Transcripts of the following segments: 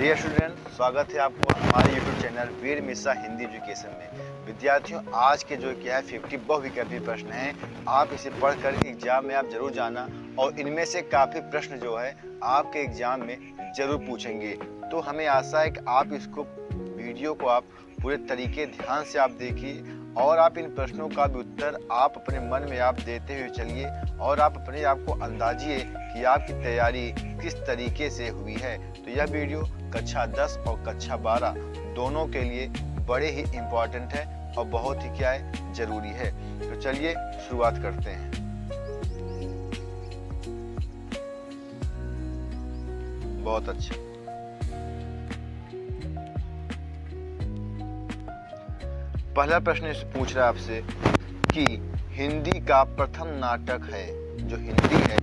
Dear student, स्वागत है आपको हमारे यूट्यूब चैनल वीर मिश्रा हिंदी एजुकेशन में। विद्यार्थियों, आज के जो क्या है 50 बहुविकल्पीय प्रश्न हैं, आप इसे पढ़कर एग्जाम में आप जरूर जाना और इनमें से काफ़ी प्रश्न जो है आपके एग्जाम में जरूर पूछेंगे। तो हमें आशा है कि आप इसको वीडियो को आप पूरे तरीके ध्यान से आप देखिए और आप इन प्रश्नों का भी उत्तर आप अपने मन में आप देते हुए चलिए और आप अपने आप को अंदाजिए कि आपकी तैयारी किस तरीके से हुई है। तो यह वीडियो कक्षा 10 और कक्षा 12 दोनों के लिए बड़े ही इम्पोर्टेंट है और बहुत ही क्या है जरूरी है। तो चलिए शुरुआत करते हैं। बहुत अच्छा। पहला प्रश्न इसे पूछ रहा है आपसे कि हिंदी का प्रथम नाटक है, जो हिंदी है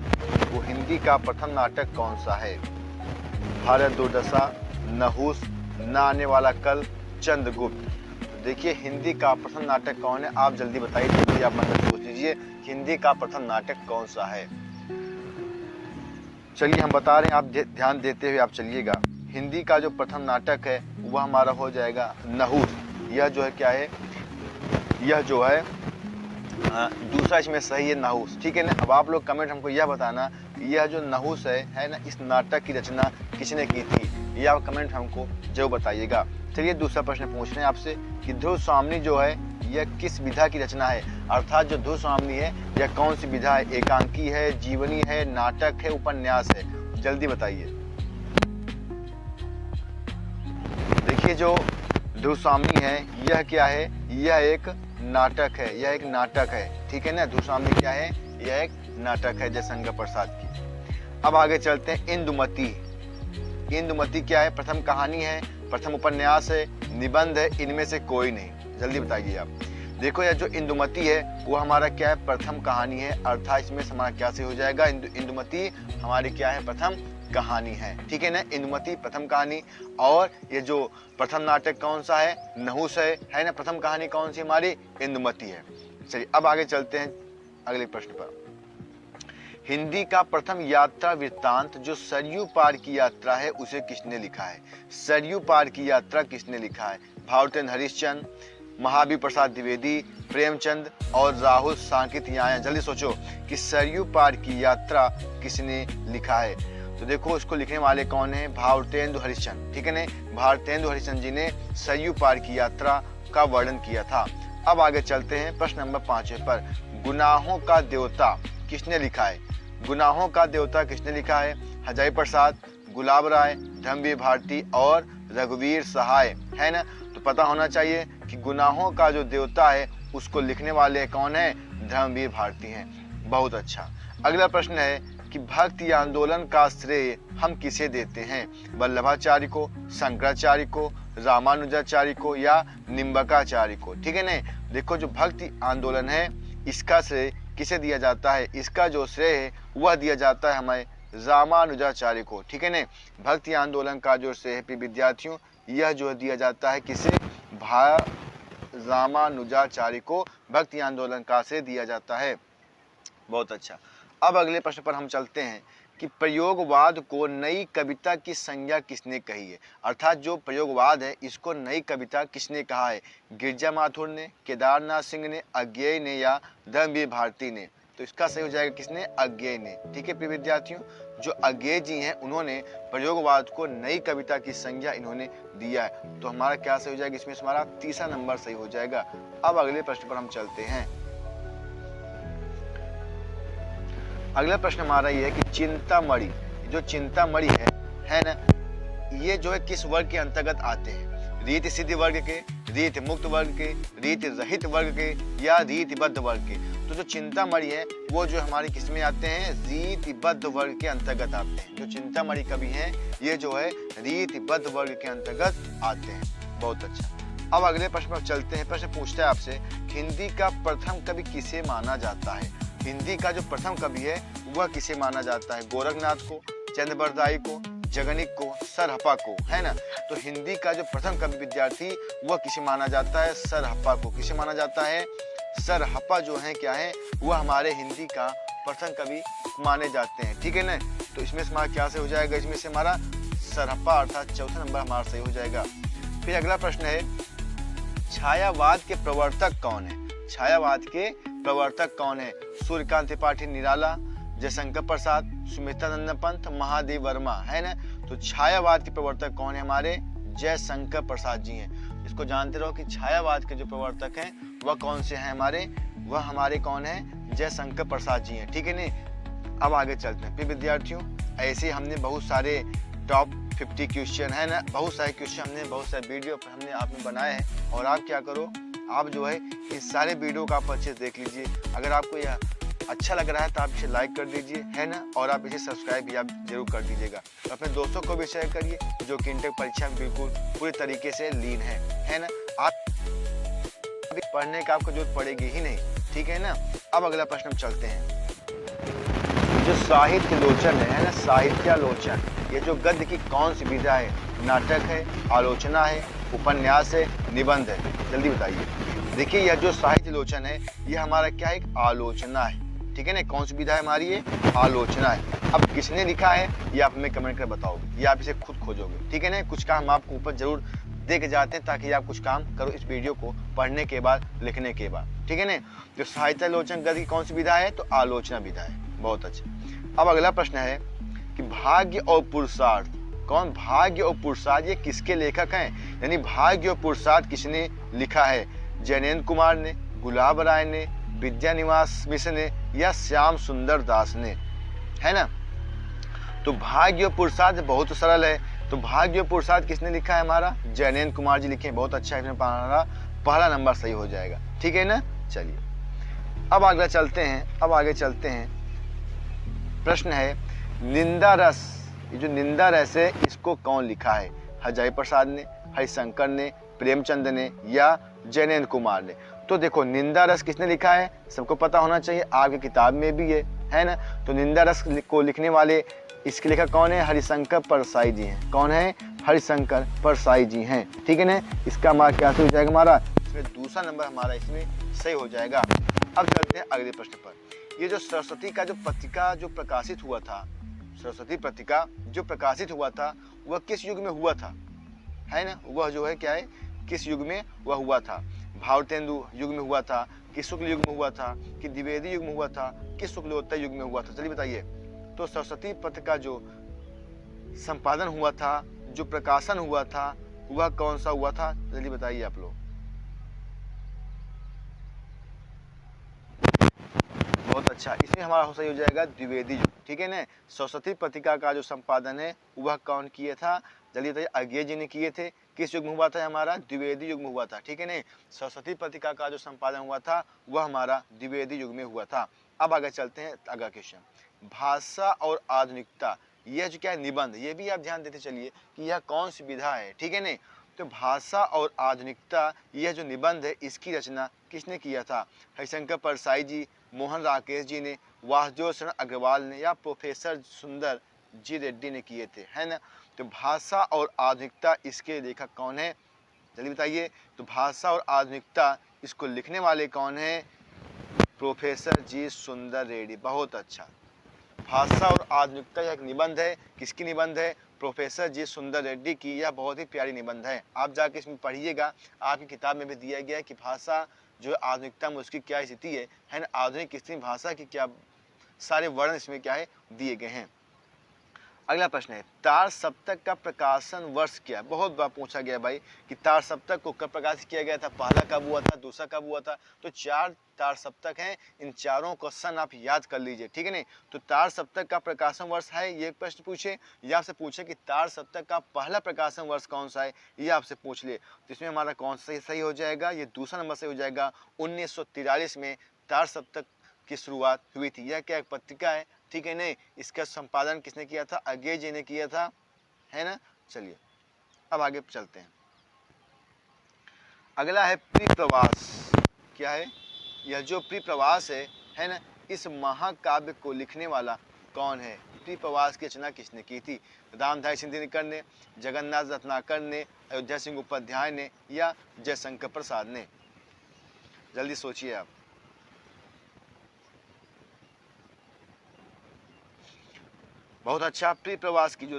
वो हिंदी का प्रथम नाटक कौन सा है? भारत दुर्दशा, नहुस, ना आने वाला कल, चंद्रगुप्त। तो देखिए हिंदी का प्रथम नाटक कौन है, आप जल्दी बताइए। जल्दी आप मन में सोच लीजिए हिंदी का प्रथम नाटक कौन सा है। चलिए हम बता रहे हैं, आप ध्यान देते हुए आप चलिएगा। हिंदी का जो प्रथम नाटक है वह हमारा हो जाएगा नहुस। यह जो है क्या है, यह जो है दूसरा इसमें सही है नहुस, ठीक है ना। अब आप लोग कमेंट हमको यह बताना यह जो नहुस है ना, इस नाटक की रचना किसने की थी, यह आप कमेंट हमको जरूर बताइएगा। चलिए दूसरा प्रश्न पूछ रहे हैं आपसे कि ध्रुव स्वामिनी जो है यह किस विधा की रचना है? अर्थात जो ध्रुव स्वामिनी है यह कौन सी विधा है? एकांकी है, जीवनी है, नाटक है, उपन्यास है? जल्दी बताइए। देखिए जो ध्रुव स्वामिनी है यह क्या है, यह एक नाटक है, यह एक नाटक है, ठीक है ना। ध्रुव स्वामिनी क्या है, यह एक नाटक है जयशंकर प्रसाद की। अब आगे चलते हैं। इंदुमती, इंदुमती क्या है? प्रथम कहानी है, प्रथम उपन्यास है, निबंध है, इनमें से कोई नहीं? जल्दी बताइए आप। देखो यह जो इंदुमती है वो हमारा क्या है, प्रथम कहानी है, अर्थात इसमें हमारा क्या से हो जाएगा, इंदुमती हमारी क्या है, प्रथम कहानी है, ठीक है ना। इंदुमती प्रथम कहानी। और ये जो प्रथम नाटक कौन सा है, नहुस है ना। प्रथम कहानी कौन सी हमारी, इंदुमती है। चलिए अब आगे चलते हैं अगले प्रश्न पर। हिंदी का प्रथम यात्रा वृत्तांत जो सरयू पार की यात्रा है उसे किसने लिखा है? सरयू पार की यात्रा किसने लिखा है? भारतेंद्र हरिश्चंद्र, महावीर प्रसाद द्विवेदी, प्रेमचंद और राहुल सांकृत्यायन। जल्दी सोचो कि सरयू पार की यात्रा किसने लिखा है। तो देखो इसको लिखने वाले कौन है, भारतेंद्र हरिश्चंद्र, ठीक है ना। भारतेंद्र हरिश्चंद्र जी ने सरयू पार की यात्रा का वर्णन किया था। अब आगे चलते हैं प्रश्न नंबर 5 पर। गुनाहों का देवता किसने लिखा है? गुनाहों का देवता किसने लिखा है? हजारी प्रसाद, गुलाब राय, धर्मवीर भारती और रघुवीर सहाय, है ना। तो पता होना चाहिए कि गुनाहों का जो देवता है उसको लिखने वाले कौन है, धर्मवीर भारती हैं। बहुत अच्छा। अगला प्रश्न है कि भक्ति आंदोलन का श्रेय हम किसे देते हैं? वल्लभाचार्य को, शंकराचार्य को, रामानुजाचार्य को या निम्बकाचार्य को? ठीक है ना। देखो जो भक्ति आंदोलन है इसका श्रेय किसे दिया जाता है? इसका जो श्रेय है वह दिया जाता है हमें रामानुजाचार्य को, ठीक है ना। भक्ति आंदोलन का जो श्रेय है विद्यार्थियों यह जो दिया जाता है किसे, रामानुजाचार्य को भक्ति आंदोलन का श्रेय दिया जाता है। बहुत अच्छा। अब अगले प्रश्न पर हम चलते हैं कि प्रयोगवाद को नई कविता की संज्ञा किसने कही है? अर्थात जो प्रयोगवाद है इसको नई कविता किसने कहा है? गिरजा माथुर ने, केदारनाथ सिंह ने, अज्ञेय ने या धर्मवीर भारती ने? तो इसका सही हो जाएगा किसने, अज्ञेय ने, ठीक है प्रिय विद्यार्थियों। जो अज्ञेय जी हैं उन्होंने प्रयोगवाद को नई कविता की संज्ञा इन्होंने दिया है। तो हमारा क्या सही हो जाएगा, इसमें हमारा तीसरा नंबर सही हो जाएगा। अब अगले प्रश्न पर हम चलते हैं। अगला प्रश्न हमारा ये है कि चिंतामणि, जो चिंतामणि है ना, ये जो है किस वर्ग के अंतर्गत आते हैं? रीति सिद्ध वर्ग के, रीति मुक्त वर्ग के, रीति रहित वर्ग के या रीतिबद्ध वर्ग के? तो जो चिंतामणि है वो जो हमारी किस में आते हैं, रीतिबद्ध वर्ग के अंतर्गत आते हैं। जो चिंतामणि कवि हैं ये जो है रीतिबद्ध वर्ग के अंतर्गत आते हैं। बहुत अच्छा। अब अगले प्रश्न पर चलते हैं। प्रश्न पूछता है आपसे हिंदी का प्रथम कवि किसे माना जाता है? हिंदी का जो प्रथम कवि है वह किसे माना जाता है? गोरखनाथ को, चंद्रबरदाई को, जगनिक को, सरहप्पा को, है ना। तो हिंदी का जो प्रथम कवि विद्यार्थी वह किसे माना जाता है, सरहप्पा को। किसे माना जाता है, सरहप्पा जो है क्या है वह हमारे हिंदी का प्रथम कवि माने जाते हैं, ठीक है ना। तो इसमें से हमारा क्या से हो जाएगा, इसमें से हमारा सरहप्पा अर्थात चौथा नंबर हमारा सही हो जाएगा। फिर अगला प्रश्न है, छायावाद के प्रवर्तक कौन है? छायावाद के प्रवर्तक कौन है? सूर्यकांत त्रिपाठी निराला, जयशंकर प्रसाद, सुमित्रा नंदन पंत, महादेव वर्मा, है ना। तो छायावाद के प्रवर्तक कौन है हमारे? जयशंकर प्रसाद जी हैं। इसको जानते रहो कि छायावाद के जो प्रवर्तक हैं वह कौन से हैं हमारे? वह हमारे कौन है? जयशंकर प्रसाद जी हैं, ठीक है ना। अब आगे चलते हैं। फिर विद्यार्थियों, ऐसे हमने बहुत सारे टॉप 50 क्वेश्चन है ना, बहुत सारे क्वेश्चन हमने, बहुत सारे वीडियो हमने आपने बनाए हैं। और आप क्या करो, आप जो है इस सारे वीडियो का आप अच्छे से देख लीजिए। अगर आपको यह अच्छा लग रहा है तो आप इसे लाइक कर दीजिए, है ना। और आप इसे सब्सक्राइब भी आप जरूर कर दीजिएगा। तो अपने दोस्तों को भी शेयर करिए जो कि इंटर परीक्षा में बिल्कुल पूरी तरीके से लीन है ना। आप पढ़ने का आपको जरूरत पड़ेगी ही नहीं, ठीक है ना। अब अगला प्रश्न हम चलते हैं। जो साहित्य लोचन है ना, साहित्यालोचन, ये जो गद्य की कौन सी विधा है? नाटक है, आलोचना है, उपन्यास है, निबंध है? जल्दी बताइए। देखिए, यह जो साहित्य लोचन है यह हमारा क्या है? एक आलोचना है, ठीक है ना। कौन सी विधा है हमारी? ये आलोचना है। अब किसने लिखा है ये आप हमें कमेंट कर बताओगे, या आप इसे खुद खोजोगे, ठीक है ना। कुछ काम आपको ऊपर जरूर दे के जाते हैं ताकि आप कुछ काम करो इस वीडियो को पढ़ने के बाद, लिखने के बाद, ठीक है ना। जो साहित्यालोचन गद्य की कौन सी विधा है? तो आलोचना विधा है। बहुत अच्छा। अब अगला प्रश्न है कि भाग्य और पुरुषार्थ, कौन? भाग्य और पुरुषार्थ ये किसके लेखक हैं? यानी भाग्य और पुरुषार्थ किसने लिखा है? जैनेन्द्र कुमार ने, गुलाब राय ने, विद्यानिवास मिश्र ने, या श्याम सुंदर दास ने, है ना। तो भाग्य और पुरुषार्थ बहुत सरल है। तो भाग्य और पुरुषार्थ किसने लिखा है हमारा? जैनेन्द्र कुमार जी लिखे हैं। बहुत अच्छा है, इसमें पहला नंबर सही हो जाएगा, ठीक है ना। चलिए अब आगे चलते हैं। अब आगे चलते हैं। प्रश्न है, निंदा रस, ये जो निंदा रस है इसको कौन लिखा है? हजारी प्रसाद ने, हरिशंकर ने, प्रेमचंद ने, या जैनेन्द्र कुमार ने? तो देखो, निंदा रस किसने लिखा है सबको पता होना चाहिए, आपकी किताब में भी है ना। तो निंदा रस को लिखने वाले इसके लेखक कौन है? हरिशंकर परसाई जी हैं। कौन है? हरिशंकर परसाई जी हैं, ठीक है ना। इसका हमारा क्या सही हो जाएगा? हमारा इसमें दूसरा नंबर हमारा इसमें सही हो जाएगा। अब चलते हैं अगले प्रश्न पर। ये जो सरस्वती का जो पत्रिका जो प्रकाशित हुआ था, सरस्वती पत्रिका जो प्रकाशित हुआ था वह किस युग में हुआ था? है ना, वह जो है क्या है? किस युग में वह हुआ था? भारतेंदु युग में हुआ था, कि शुक्ल युग में हुआ था, कि द्विवेदी युग में हुआ था, कि शुक्लोत्तर युग में हुआ था? चलिए बताइए। तो सरस्वती पत्रिका जो संपादन हुआ था, जो प्रकाशन हुआ था, वह कौन सा हुआ था? जल्दी बताइए आप लोग। बहुत अच्छा, इसमें हमारा सही हो जाएगा द्विवेदी युग, ठीक है ना। सरस्वती पत्रिका का जो संपादन है वह कौन किए था? जल्दी बताइए। अज्ञे जी ने किए थे। किस युग में हुआ था? हमारा द्विवेदी युग में हुआ था, ठीक है ना। सरस्वती पत्रिका का जो संपादन हुआ था वह हमारा द्विवेदी युग में हुआ था। अब आगे चलते हैं अगला क्वेश्चन। भाषा और आधुनिकता, यह जो क्या है? निबंध, ये भी आप ध्यान देते चलिए कि यह कौन सी विधा है, ठीक है ना। तो भाषा और आधुनिकता यह जो निबंध है इसकी रचना किसने किया था? हरिशंकर परसाई जी, मोहन राकेश जी ने, वासुदेव शरण अग्रवाल ने, या प्रोफेसर सुंदर जी रेड्डी ने किए थे, है ना। तो भाषा और आधुनिकता इसके लेखक कौन है? जल्दी बताइए। तो भाषा और आधुनिकता इसको लिखने वाले कौन है? प्रोफेसर जी सुंदर रेड्डी। बहुत अच्छा। भाषा और आधुनिकता यह एक निबंध है। किसकी निबंध है? प्रोफेसर जी सुंदर रेड्डी की। यह बहुत ही प्यारी निबंध है, आप जाके इसमें पढ़िएगा। आपकी किताब में भी दिया गया है कि भाषा जो आधुनिकता में उसकी क्या स्थिति है ना। आधुनिक स्थिति भाषा की क्या सारे वर्ण इसमें क्या है दिए गए हैं। अगला प्रश्न है, तार सप्तक का प्रकाशन वर्ष क्या? बहुत बार पूछा गया भाई कि तार सप्तक को कब प्रकाशित किया गया था, पहला कब हुआ था, दूसरा कब हुआ था। तो 4 तार सप्तक हैं, इन चारों का सन आप याद कर लीजिए, ठीक है नहीं। तो तार सप्तक का प्रकाशन वर्ष है, ये प्रश्न पूछे, या आपसे पूछे कि तार सप्तक का पहला प्रकाशन वर्ष कौन सा है, ये आपसे पूछ ले। तो इसमें हमारा कौन सा सही हो जाएगा? ये दूसरा नंबर सही हो जाएगा। 1943 में तार सप्तक की शुरुआत हुई थी। यह क्या एक पत्रिका है, ठीक है नहीं। इसका संपादन किसने किया था? अज्ञे जी ने किया था, है ना। चलिए अब आगे चलते हैं। अगला है प्रिप्रवास। क्या है? यह जो प्रिप्रवास है ना, इस महाकाव्य को लिखने वाला कौन है? प्रिप्रवास की रचना किसने की थी? रामधारी सिंह दिनकर ने, जगन्नाथ रत्नाकर ने, अयोध्या सिंह उपाध्याय ने, या जयशंकर प्रसाद ने? जल्दी सोचिए आप। बहुत अच्छा। प्रिय प्रवास की जो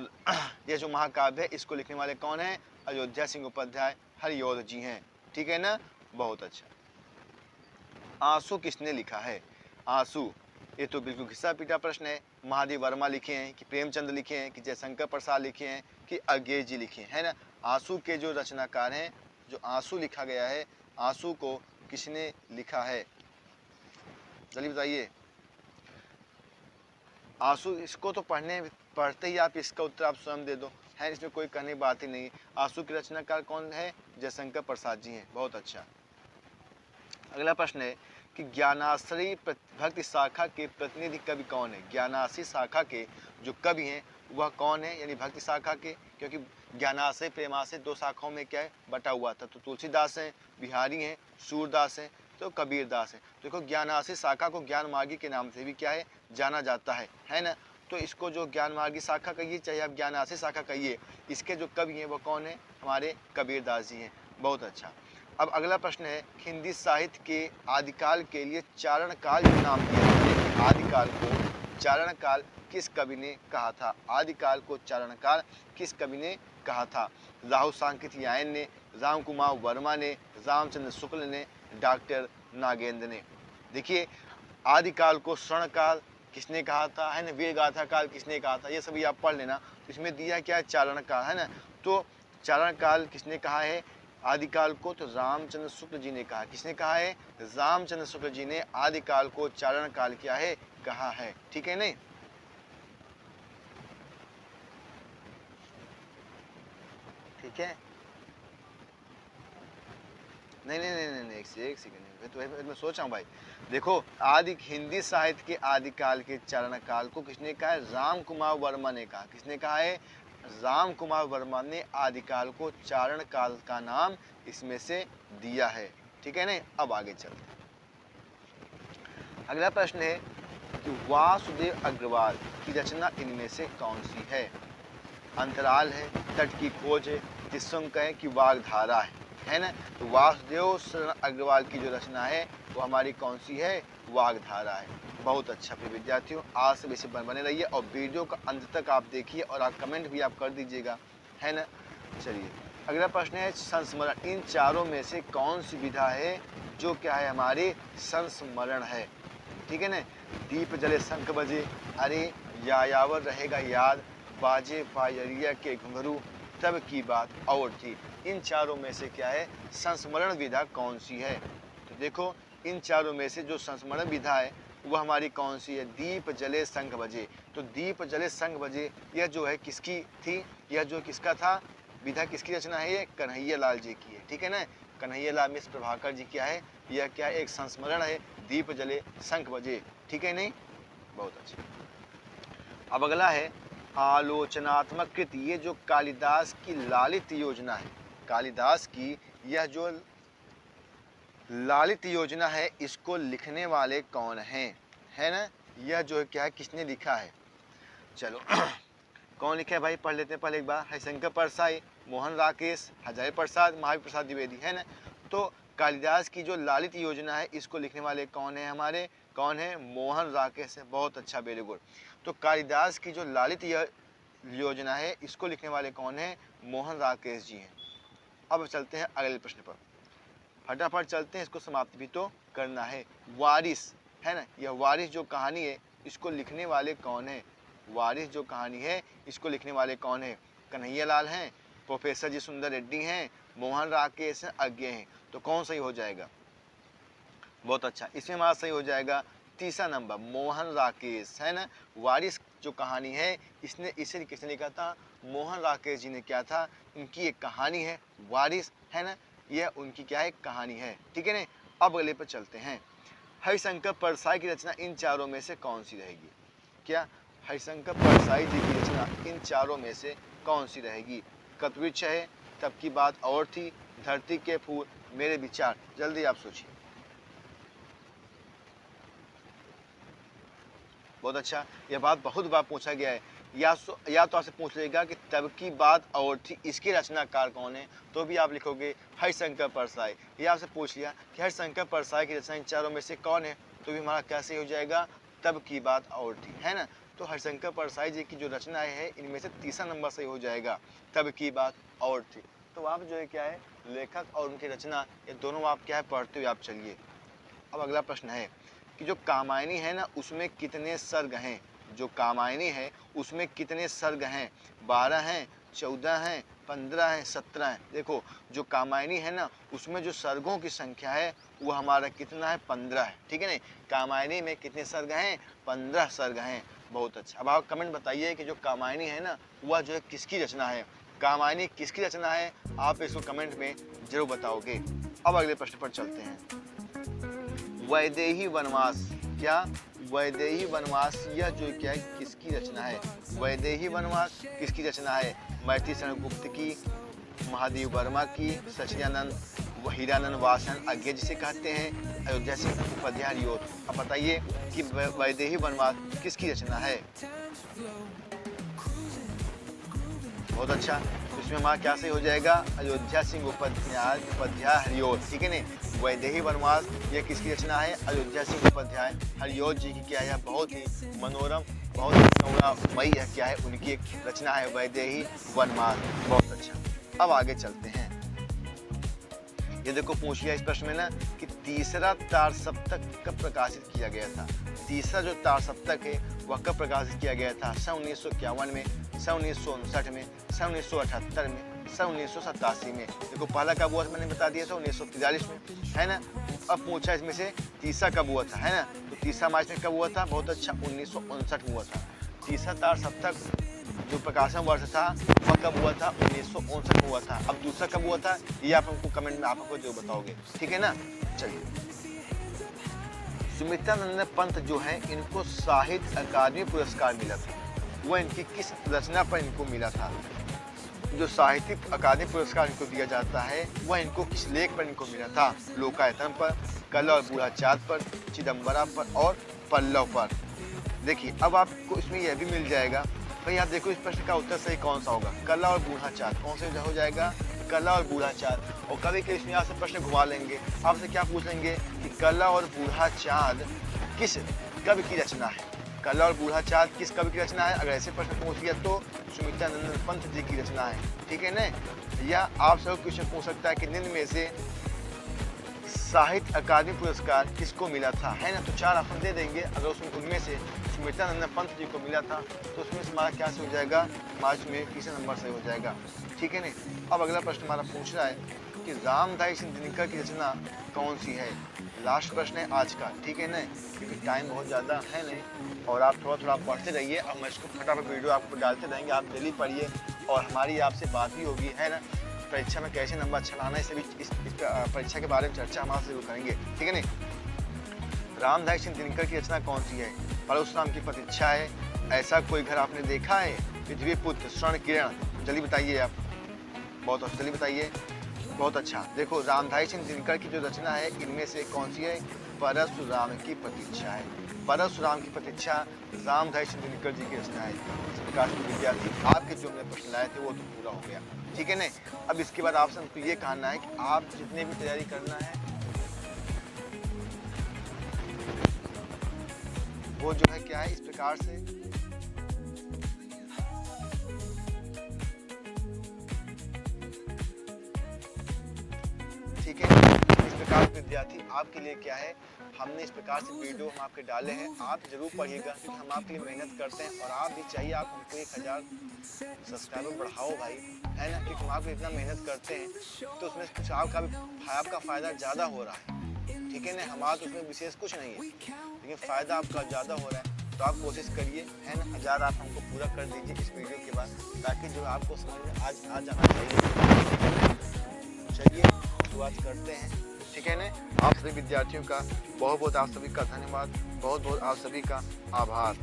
ये जो महाकाव्य है इसको लिखने वाले कौन है? अयोध्या सिंह उपाध्याय हरिऔध जी हैं। ठीक है ना, बहुत अच्छा। आंसू किसने लिखा है? आंसू, ये तो बिल्कुल घिसा पीटा प्रश्न है। महादेव वर्मा लिखे हैं कि प्रेमचंद लिखे हैं कि जयशंकर प्रसाद लिखे हैं कि अज्ञे जी लिखे हैं, है ना। आंसू के जो रचनाकार हैं, जो आंसू लिखा गया है, आंसू को किसने लिखा है? जल्दी बताइए। आंसू, इसको तो पढ़ते ही आप इसका उत्तर आप स्वयं दे दो, है, इसमें कोई कहने की बात ही नहीं। आंसू के रचनाकार कौन है? जयशंकर प्रसाद जी हैं। बहुत अच्छा। अगला प्रश्न है कि ज्ञानाश्रयी भक्ति शाखा के प्रतिनिधि कवि कौन है? ज्ञानाश्रयी शाखा के जो कवि हैं वह कौन है, यानी भक्ति शाखा के, क्योंकि ज्ञानाश्रय प्रेमाश्रय दो शाखाओं में क्या है बटा हुआ था। तो तुलसीदास हैं, बिहारी हैं, सूरदास हैं, तो कबीरदास हैं। देखो ज्ञानाश्रय शाखा को ज्ञान मार्गी के नाम से भी क्या है जाना जाता है ना। तो इसको जो ज्ञान मार्गी शाखा कहिए चाहे आप ज्ञानाश्रय शाखा कहिए, इसके जो कवि हैं वो कौन है? हमारे कबीरदास जी हैं। बहुत अच्छा। अब अगला प्रश्न है, हिंदी साहित्य के आदिकाल के लिए चारण काल जो नाम दिया है, आदिकाल को चारण काल किस कवि ने कहा था? आदिकाल को चारण काल किस कवि ने कहा था? राहु सांकृत्यायन ने, राम कुमार वर्मा ने, रामचंद्र शुक्ल ने, डॉक्टर नागेंद्र ने। देखिए आदिकाल को स्वर्ण काल किसने कहा था, है ना, वीर गाथा काल किसने कहा था, ये सभी आप पढ़ लेना। तो इसमें दिया क्या है? चारण काल, है ना। तो चारण काल किसने कहा है आदिकाल को? तो रामचंद्र शुक्ल जी ने कहा। किसने कहा है? रामचंद्र शुक्ल जी ने आदिकाल को चारण काल क्या है कहा है। ठीक है नहीं? ठीक है, नहीं नहीं नहीं नहीं, एक सेकंड, तो मैं सोच रहा हूँ भाई। देखो आदि हिंदी साहित्य के आदिकाल के चारण काल को किसने कहा है? राम कुमार वर्मा ने कहा। किसने कहा है? राम कुमार वर्मा ने आदिकाल को चारण काल का नाम इसमें से दिया है। ठीक है नहीं? अब आगे चलते हैं। अगला प्रश्न है कि वासुदेव अग्रवाल की रचना इनमें से कौन सी है? अंतराल है, तट की खोज है, त्रिशंक है कि वागधारा है ना। तो वासुदेव शरण अग्रवाल की जो रचना है वो हमारी कौन सी है? वागधारा है। बहुत अच्छा। फिर विद्यार्थियों आज से वैसे बने रहिए और वीडियो का अंत तक आप देखिए और आप कमेंट भी आप कर दीजिएगा, है ना। चलिए अगला प्रश्न है संस्मरण। इन चारों में से कौन सी विधा है जो क्या है हमारे संस्मरण है? ठीक है ना। दीप जले शंख बजे, अरे यायावर रहेगा याद, बाजे पायरिया के घुंघरू, तब की बात और थी। इन चारों में से क्या है संस्मरण विधा कौन सी है? तो देखो इन चारों में से जो संस्मरण विधा है वो हमारी कौन सी है? दीप जले शंख बजे। तो दीप जले शंख बजे यह जो है किसकी थी? यह जो किसका था विधा, किसकी रचना है? ये कन्हैया लाल जी की है। ठीक है ना। कन्हैया लाल मिश्र प्रभाकर जी क्या है? यह क्या है? एक संस्मरण है, दीप जले शंख बजे। ठीक है नहीं? बहुत अच्छा। अब अगला है आलोचनात्मक कृति। ये जो कालिदास की लालित योजना है, कालिदास की यह जो लालित योजना है इसको लिखने वाले कौन हैं, है ना। यह जो है क्या है किसने लिखा है? चलो कौन लिखा है भाई पढ़ लेते हैं पहले एक बार। हरिशंकर परसाई, मोहन राकेश, हजारी प्रसाद, महावीर प्रसाद द्विवेदी, है ना। तो कालिदास की जो लालित योजना है इसको लिखने वाले कौन है हमारे? कौन है? मोहन राकेश है। बहुत अच्छा, वेरी गुड। तो कालिदास की जो लालित योजना है इसको लिखने वाले कौन है? मोहन राकेश जी हैं। अब चलते हैं अगले प्रश्न पर, फटाफट चलते हैं, इसको समाप्त भी तो करना है। वारिस, है ना, यह वारिस जो कहानी है इसको लिखने वाले कौन है? वारिस जो कहानी है इसको लिखने वाले कौन है? कन्हैया लाल हैं, प्रोफेसर जी सुंदर रेड्डी हैं, मोहन राकेश हैं, अज्ञे हैं। तो कौन सही हो जाएगा? बहुत अच्छा, इसमें हमारा सही हो जाएगा तीसरा नंबर, मोहन राकेश, है ना। वारिस जो कहानी है इसने इसे किसने लिखा था? मोहन राकेश जी ने। क्या था? इनकी एक कहानी है वारिस, है ना, यह उनकी क्या है कहानी है। ठीक है ना। अब अगले पर चलते हैं। हरिशंकर परसाई की रचना इन चारों में से कौन सी रहेगी? क्या हरिशंकर परसाई जी की रचना इन चारों में से कौन सी रहेगी? कल्पवृक्ष है, तब की बात और थी, धरती के फूल, मेरे विचार। जल्दी आप सोचिए। बहुत अच्छा, यह बात बहुत बार पूछा गया है। या तो आपसे पूछ लेगा कि तब की बात और थी इसके रचनाकार कौन है, तो भी आप लिखोगे हरिशंकर परसाई। या आपसे पूछ लिया कि हरिशंकर परसाई की रचना इन चारों में से कौन है, तो भी हमारा कैसे हो जाएगा? तब की बात और थी, है ना। तो हरिशंकर परसाई जी की जो रचना है इनमें से तीसरा नंबर सही हो जाएगा। तब की बात और थी। तो आप जो है क्या है, लेखक और उनकी रचना ये दोनों आप क्या है पढ़ते हुए आप चलिए। अब अगला प्रश्न है कि जो कामायनी है ना उसमें कितने सर्ग हैं। जो कामायनी है उसमें कितने सर्ग हैं। 12 हैं, 14 हैं, 15 हैं, 17 हैं। देखो जो कामायनी है ना उसमें जो सर्गों की संख्या है वो हमारा कितना है, 15 है। ठीक है नहीं, कामायनी में कितने सर्ग हैं, 15 सर्ग हैं। बहुत अच्छा। अब आप कमेंट बताइए कि जो कामायनी है ना वह जो है किसकी रचना है। कामायनी किसकी रचना है, आप इसको कमेंट में जरूर बताओगे। अब अगले प्रश्न पर चलते हैं। वैदेही वनवास, क्या वैदेही वनवास यह जो क्या है किसकी रचना है। वैदेही वनवास किसकी रचना है। मैथिली शरण गुप्त की, महादेव वर्मा की, सचिदानंद हीरानंद वासन अज्ञे जिसे कहते हैं, अयोध्या सिंह उपाध्याय हरिओत। अब बताइए कि वैदेही वनवास किसकी रचना है। बहुत अच्छा। तो इसमें हमारा क्या सही हो जाएगा, अयोध्या सिंह उपाध्याय हरिओत। ठीक है नहीं, वैदेही वनवास ये किसकी रचना है, अयोध्या सिंह उपाध्याय हरिओत जी की क्या है, बहुत ही मनोरम, बहुत ही गौरवमयी है क्या है उनकी एक रचना है वैदेही वनवास। बहुत अच्छा। अब आगे चलते हैं। ये देखो पूछ लिया इस प्रश्न में ना कि तीसरा तार सप्तक कब प्रकाशित किया गया था। तीसरा जो तार सप्तक है वह कब प्रकाशित किया गया था। सन 1951 में, सन 1959 में, सन 1978 में, सन 1987 में। देखो पहला कब हुआ था मैंने बता दिया था 1943 में, है ना। अब पूछा इसमें से तीसरा कब हुआ था, है ना। तो तीसरा मार्च में कब हुआ था, बहुत अच्छा, 1959 में हुआ था। तीसरा तार सप्तक जो प्रकाशन वर्ष था वह कब हुआ था, 1959 में हुआ था। अब दूसरा कब हुआ था ये आप हमको कमेंट में आप हमको जो बताओगे। ठीक है ना। चलिए, सुमित्रा नंदन पंत जो है इनको साहित्य अकादमी पुरस्कार मिला था, वह इनकी किस रचना पर इनको मिला था। जो साहित्यिक अकादमी पुरस्कार इनको दिया जाता है वह इनको किस लेख पर इनको मिला था। लोकायतन पर, कला और बूढ़ा चाँद पर, चिदम्बरा पर और पल्लव पर। देखिए अब आपको इसमें यह भी मिल जाएगा भाई, आप देखो इस प्रश्न का उत्तर सही कौन सा होगा। कला और बूढ़ा चाँद कौन से हो जाएगा, कला और बूढ़ा चाँद। और कभी कभी इसमें आपसे प्रश्न घुमा लेंगे, आपसे क्या पूछ लेंगे कि कला और बूढ़ा चाँद किस कवि की रचना है। कला और बूढ़ा चाँद किस कवि की रचना है। अगर ऐसे प्रश्न पूछ लिया तो सुमित्रा नंदन पंत जी की रचना है। ठीक है ना। या आप सब क्वेश्चन पूछ सकता है कि निम्न में से साहित्य अकादमी पुरस्कार किसको मिला था, है ना। तो 4 ऑप्शन दे देंगे। अगर उसमें उनमें से सुमित्रा नंदन पंत जी को मिला था तो उसमें से हमारा क्या से हो जाएगा, मार्च में तीसरे नंबर से हो जाएगा। ठीक है नहीं। अब अगला प्रश्न हमारा पूछ रहा है कि रामधारी सिंह दिनकर की रचना कौन सी है। लास्ट प्रश्न है आज का। ठीक है ना, क्योंकि टाइम बहुत ज़्यादा है नहीं और आप थोड़ा पढ़ते रहिए। अब मैं इसको फटाफट वीडियो आपको डालते रहेंगे, आप डेली पढ़िए और हमारी आपसे बात भी होगी, है ना। परीक्षा में कैसे नंबर अच्छा लाना है इसे भी इस परीक्षा के बारे में चर्चा हम आपसे करेंगे। ठीक है नहीं। रामधारी सिंह दिनकर की रचना कौन सी है। परशुराम की प्रतीक्षा है, ऐसा कोई घर आपने देखा है, पृथ्वी पुत्र, स्वर्ण किरण। जल्दी बताइए आप, बहुत अच्छा जल्दी बताइए। बहुत अच्छा। देखो रामधारी सिंह दिनकर की जो रचना है इनमें से कौन सी है, परशुराम की प्रतीक्षा है। परशुराम की प्रतीक्षा रामधारी सिंह दिनकर जी की रचना है। इस प्रकार के विद्यार्थी आपके जो हमने प्रश्न लाए थे वो तो पूरा हो गया। ठीक है ना। अब इसके बाद आपसे हमको ये कहना है कि आप जितने भी तैयारी करना है वो जो है क्या है इस प्रकार से ठीक है। इस प्रकार विद्यार्थी आपके लिए क्या है, हमने इस प्रकार से वीडियो हम आपके डाले हैं, आप जरूर पढ़िएगा क्योंकि हम आपके लिए मेहनत करते हैं और आप भी चाहिए आप हमको 1000 सब्सक्राइबर बढ़ाओ भाई, है ना। क्योंकि हम आपको इतना मेहनत करते हैं तो उसमें कुछ आपका फ़ायदा ज़्यादा हो रहा है। ठीक है ना। हमारा तो उसमें विशेष कुछ नहीं है लेकिन फ़ायदा आपका ज़्यादा हो रहा है। तो आप कोशिश करिए, है ना। 1000 आप हमको पूरा कर दीजिए इस वीडियो के बाद, ताकि जो आपको समझ में आज जाना चाहिए। चलिए शुरुआत करते हैं। ठीक है ना। आप सभी विद्यार्थियों का बहुत बहुत आप सभी का धन्यवाद, बहुत बहुत आप सभी का आभार।